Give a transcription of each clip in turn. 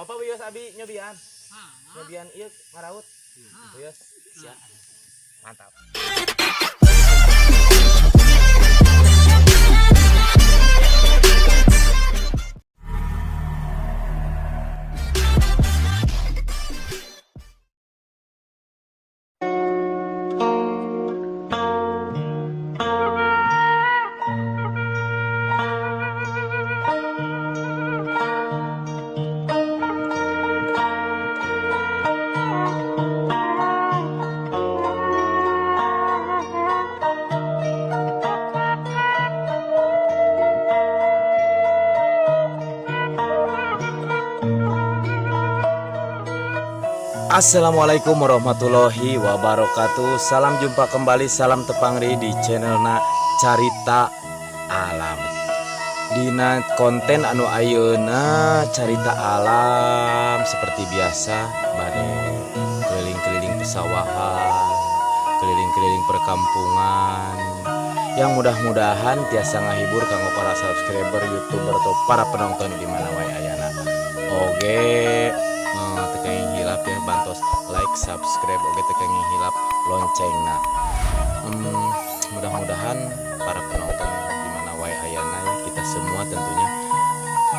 Papa wios abi nyobian. Ah, Nyobian ieu ngaraut. Wios. Sia. Mantap. Assalamualaikum warahmatullahi wabarakatuh. Salam jumpa kembali, salam tepangri di channelna Carita Alam. Dina konten anu ayeuna Carita Alam seperti biasa bade keliling-keliling pesawahan, keliling-keliling perkampungan. Yang mudah-mudahan tiasa ngahibur kanggo para subscriber, YouTuber atau para penonton di mana wae ayana. Oge tekan hilap ya, bantos like, subscribe, oke tekan hilap loncengna. Mudah-mudahan para penonton di mana wae ayana ya, kita semua tentunya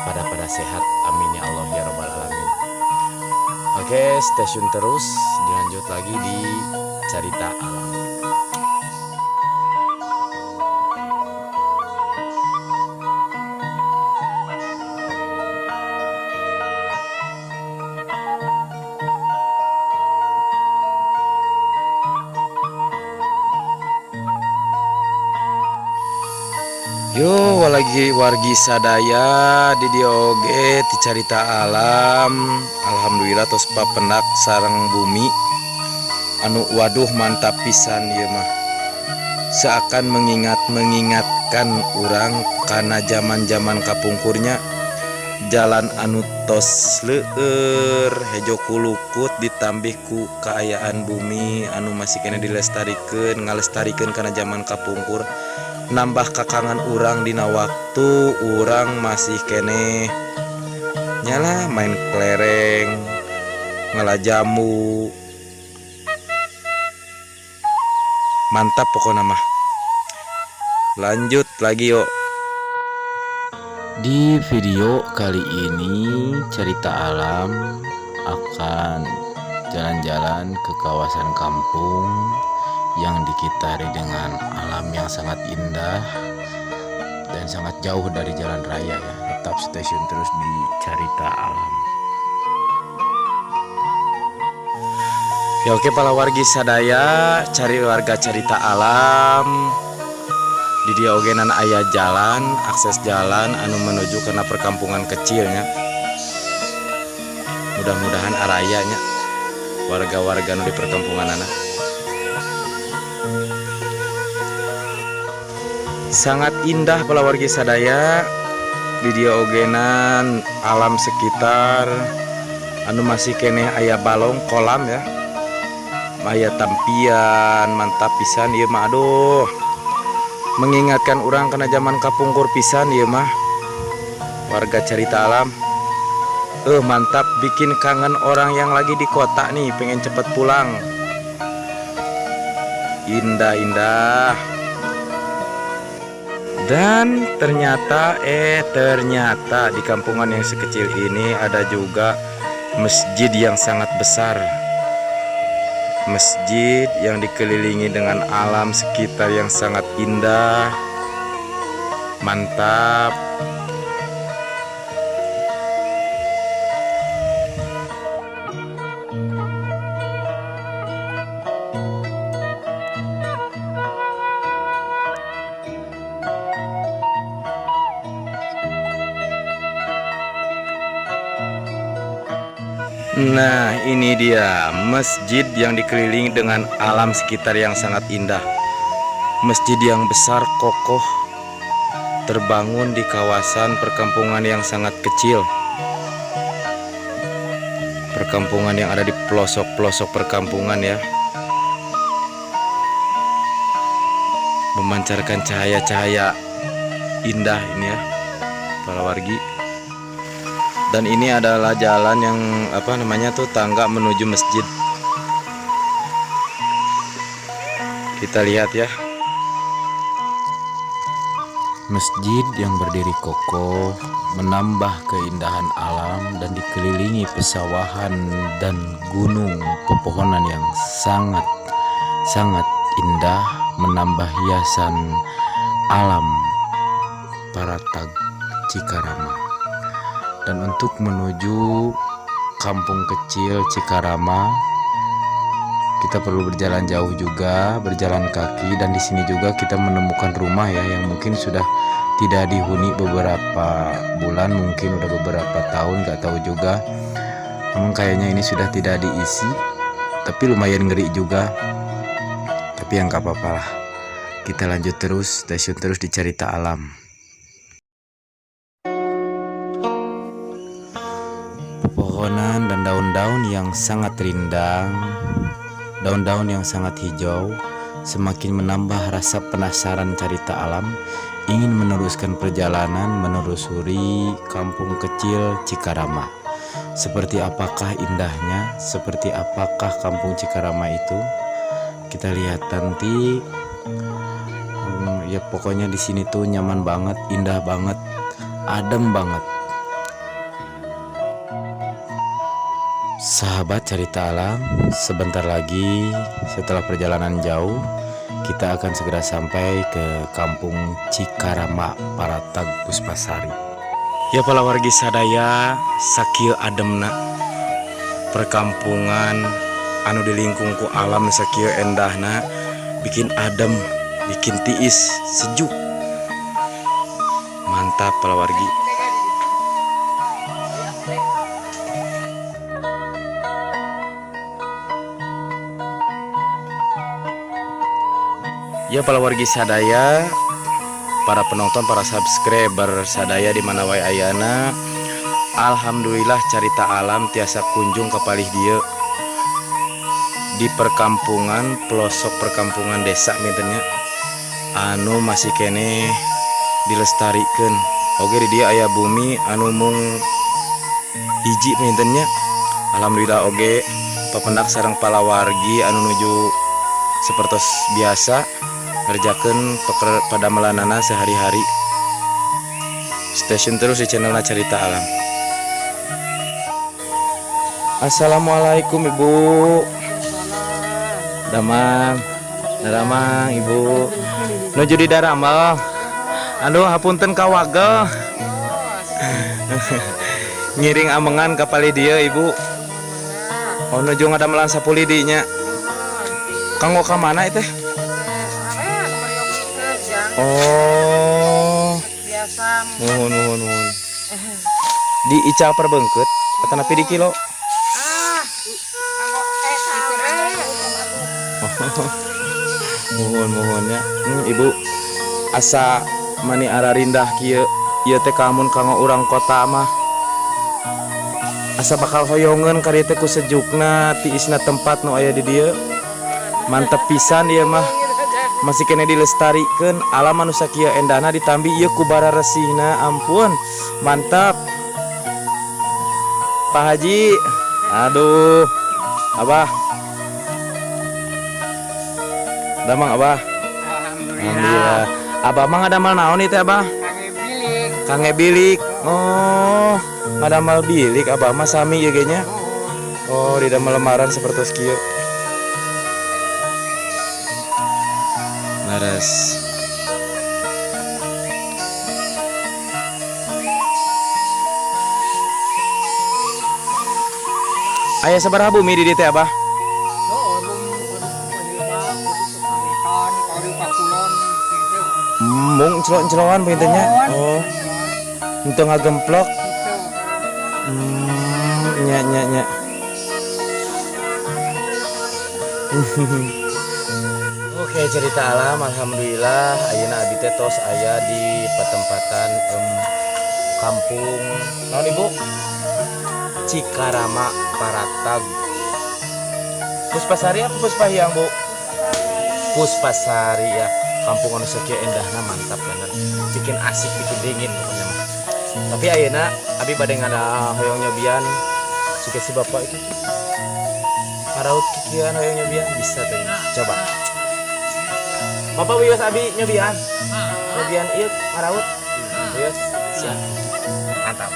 pada sehat, amin ya Allah ya robbal alamin. Oke, stay tune terus, dilanjut lagi di Carita Alam. Yo lagi wargi sadaya di dia oge ti Carita Alam. Alhamdulillah tos papendak sareng bumi anu waduh mantap pisan ieu mah. Seakan mengingatkan orang karena zaman-zaman kapungkurnya jalan anu tos leueur hejo kulukut ditambih ku kaayaan bumi anu masih kena dilestarikeun, ngalestarikeun kana zaman kapungkur. Nambah kakangan orang dina waktu orang masih kene nyala main kelereng, ngelajamu, mantap pokoknya mah. Lanjut lagi yuk. Di video kali ini Carita Alam akan jalan-jalan ke kawasan kampung yang dikitari dengan alam yang sangat indah dan sangat jauh dari jalan raya ya. Tetap stay tune terus di Carita Alam. Ya oke, para wargi sadaya, cari warga Carita Alam. Di dia ogenan aya jalan, akses jalan anu menuju karena perkampungan kecilnya. Mudah-mudahan arayanya warga-warga anu di perkampungan anak. Sangat indah pala wargi sadaya di dia ogenan alam sekitar anu masih keneh aya balong kolam ya, aya tampian mantap pisan ieu mah. Aduh, mengingatkan orang kena zaman kapungkur pisan ieu mah warga Carita Alam. Mantap, bikin kangen orang yang lagi di kota nih pengen cepet pulang. Indah-indah. Dan ternyata di kampungan yang sekecil ini ada juga masjid yang sangat besar. Masjid yang dikelilingi dengan alam sekitar yang sangat indah. Mantap. Nah, ini dia masjid yang dikelilingi dengan alam sekitar yang sangat indah. Masjid yang besar kokoh terbangun di kawasan perkampungan yang sangat kecil. Perkampungan yang ada di pelosok-pelosok perkampungan ya. Memancarkan cahaya-cahaya indah ini ya, para wargi. Dan ini adalah jalan yang apa namanya tuh, tangga menuju masjid. Kita lihat ya. Masjid yang berdiri kokoh menambah keindahan alam dan dikelilingi pesawahan dan gunung pepohonan yang sangat indah, menambah hiasan alam Paratag Cikarama. Dan untuk menuju kampung kecil Cikarama kita perlu berjalan jauh juga, berjalan kaki. Dan di sini juga kita menemukan rumah ya yang mungkin sudah tidak dihuni beberapa bulan, mungkin udah beberapa tahun, nggak tahu juga. Namun kayaknya ini sudah tidak diisi, tapi lumayan ngeri juga. Tapi yang nggak apa-apa lah, kita lanjut terus, stasiun terus di Cerita Alam. Pepohonan dan daun-daun yang sangat rindang, daun-daun yang sangat hijau semakin menambah rasa penasaran cerita alam, ingin meneruskan perjalanan menelusuri kampung kecil Cikarama. Seperti apakah indahnya, seperti apakah kampung Cikarama itu? Kita lihat nanti. Ya pokoknya di sini tuh nyaman banget, indah banget, adem banget. Sahabat cerita alam, sebentar lagi setelah perjalanan jauh kita akan segera sampai ke kampung Cikarama Paratag Puspasari. Ya pala wargi sadaya, sakieu ademna perkampungan anu dilingkung ku alam, sakieu endahna, bikin adem, bikin tiis, sejuk. Mantap pala wargi. Ya para wargi sadaya, para penonton, para subscriber sadaya di mana wae ayana, alhamdulillah cerita alam tiasa kunjung kapalih dieu di perkampungan, pelosok perkampungan desa mintennya anu masih kene dilestarikeun. Oge di dia aya bumi anu mung hiji mintennya. Alhamdulillah oge papendak sareng palawargi anu nuju sepertos biasa ngerjakeun pada melanana sehari-hari. Stasiun terus di channelna Cerita Alam. Assalamualaikum Ibu. Damang Ibu. Nuju di Daramal. Aduh hapunten ka wagel. Ngiring amengan ka pali dieu Ibu. Oh nuju ngadamelan sapuli dinya. Kanggo ka mana teh? Oh, biasa. Nuhun. Di Ical Perbengket atau napi di kilo? Nuhun ya. Ibu asa mani ararindah kieu, ieu teh kamun kanggo urang kota mah. Asa bakal hoyongeun ka dieu teh ku sejukna, tiisna tempat nu aya di dieu. Mantep pisan ieu mah. Masih kena dilestarikeun alam anu sakieu endahna ditambi ieu ku bara resihna, ampun mantap Pak Haji. Aduh Abah damang Abah. Alhamdulillah. Abah mah ngadamal naon teh Abah? Kange bilik. Oh ngadamal bilik Abah mah sami ieu ge nya. Oh di damel lemaran sapertos kieu. Laras. Aya sabaraha bumi di dieu teh Abah? Mung celok-celokan pintunya. Oh. Untuk ngagemplok. Nya. Oke cerita alam, alhamdulillah ayeuna abdi teh tos aya di patempatan kampung naon Ibu? Cikarama Paratag. Puspasari apa Puspahyang Bu? Puspasari ya. Kampung anu sakieu endahna mantap bener. Bikin asik, bikin dingin pokoknya mah. Tapi ayeuna Abi pada ada hoyong nyobian jika si bapak itu maraut kikian hoyong nyobian bisa tuh. Coba. Bapak wios abi nyobian. Nyobian ieu maraut. Wios. Siap. Mantap.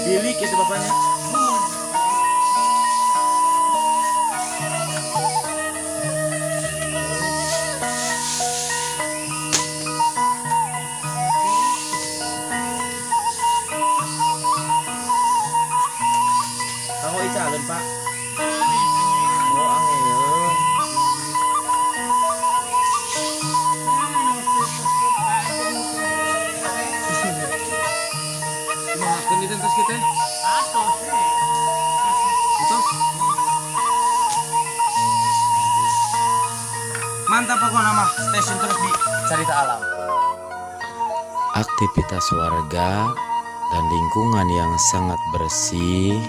Bilik itu bapaknya. Kamu icalon pak? Oh angin. Makan di terus kita. Mantap pokoknya nama stasiun terus di Carita Alam. Aktivitas warga dan lingkungan yang sangat bersih,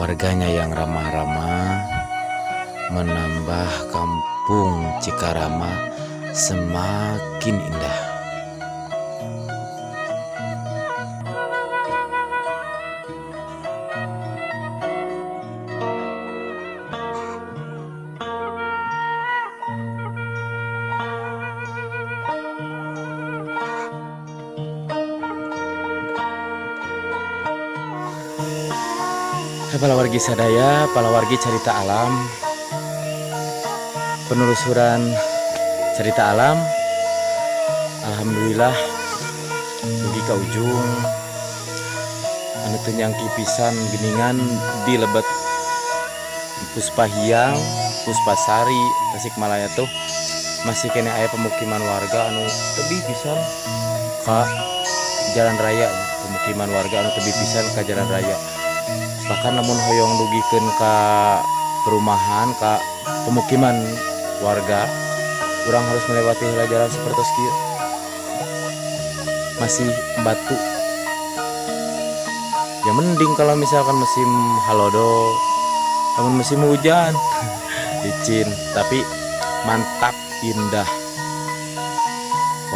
warganya yang ramah-ramah, menambah kampung Cikarama semakin indah. Para wargi sadaya, para wargi Carita Alam, penelusuran Carita Alam, alhamdulillah dugi ka ujung anu teu nyangki pisan geningan di lebet Puspahiang, Puspasari, Tasikmalaya tuh masih kena aya pemukiman warga anu tebih pisan ka jalan raya, pemukiman warga anu tebih pisan ka jalan raya. Bahkan namun hoyong dugikeun ka perumahan, ka pemukiman warga, orang harus melewati jalan seperti kieu masih batu. Ya mending kalau misalkan musim halodo, namun musim hujan licin, tapi mantap indah.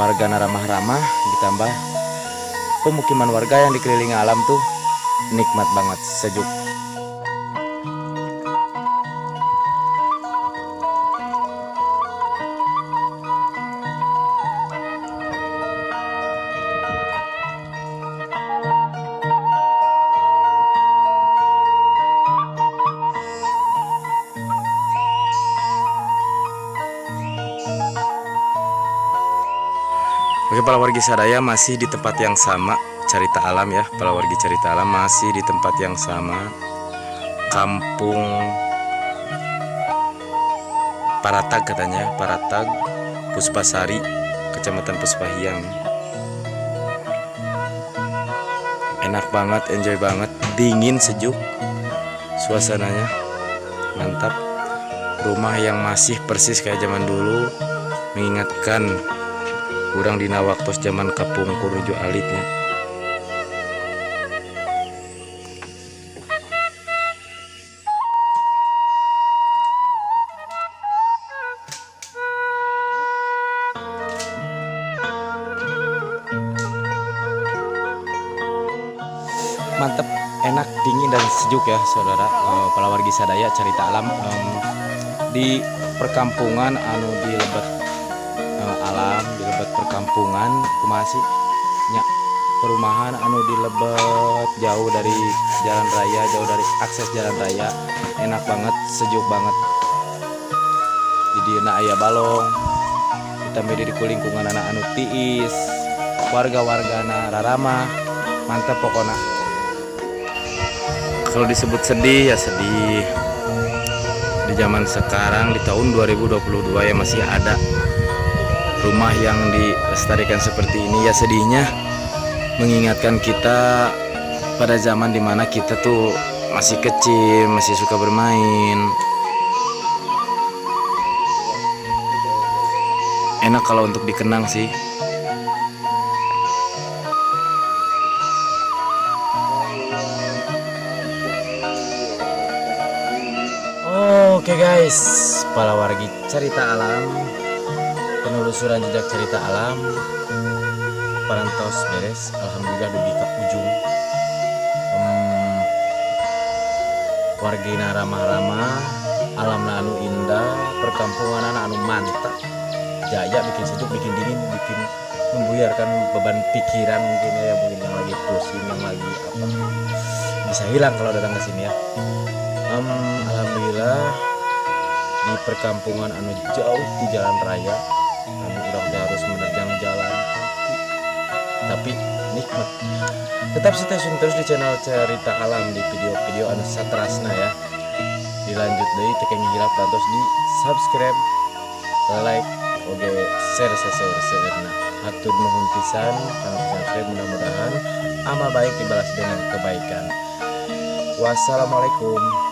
Warga ramah-ramah ditambah pemukiman warga yang dikelilingi alam tuh nikmat banget, sejuk. Oke, para wargi sadaya masih di tempat yang sama, Carita Alam ya, para wargi Carita Alam masih di tempat yang sama, Kampung Paratag katanya, Paratag, Puspasari, Kecamatan Puspahiang. Enak banget, enjoy banget, dingin sejuk, suasananya mantap. Rumah yang masih persis kayak zaman dulu, mengingatkan kurang dina waktu zaman Kapung Kuruju Alitnya. Mantep, enak, dingin dan sejuk ya saudara. Para wargi sadaya Carita Alam di perkampungan anu di lebet alam, di lebet perkampungan kumasi nya, perumahan anu di lebet jauh dari jalan raya, jauh dari akses jalan raya, enak banget, sejuk banget. Jadi aya balong, kita di lingkungan anak anu tiis, warga-wargana rarama, mantap pokoknya. Kalau disebut sedih ya sedih. Di zaman sekarang di tahun 2022 ya masih ada rumah yang dilestarikan seperti ini, ya sedihnya mengingatkan kita pada zaman dimana kita tuh masih kecil, masih suka bermain. Enak kalau untuk dikenang sih. Oke guys, para wargi cerita alam, penelusuran jejak cerita alam, parantos beres, alhamdulillah dugi ka ujung. Wargina ramah-ramah, alamna anu indah, perkampungan anu mantap, jaya bikin sejuk, bikin dingin, bikin membuyarkan beban pikiran mungkin ya, mungkin yang lagi pusing, yang lagi apa, bisa hilang kalau datang ke sini ya. Alhamdulillah di perkampungan anu jauh di jalan raya, kami udah harus menerjang jalan tapi nikmat. Tetap stay tune terus di channel cerita alam, di video-video anu satrasna ya. Dilanjut deui teu kenging hilap terus di subscribe, like, oge share saseurna. Hatur nuhun pisan kana subscribe, mudah-mudahan amal baik dibalas dengan kebaikan. Wassalamualaikum.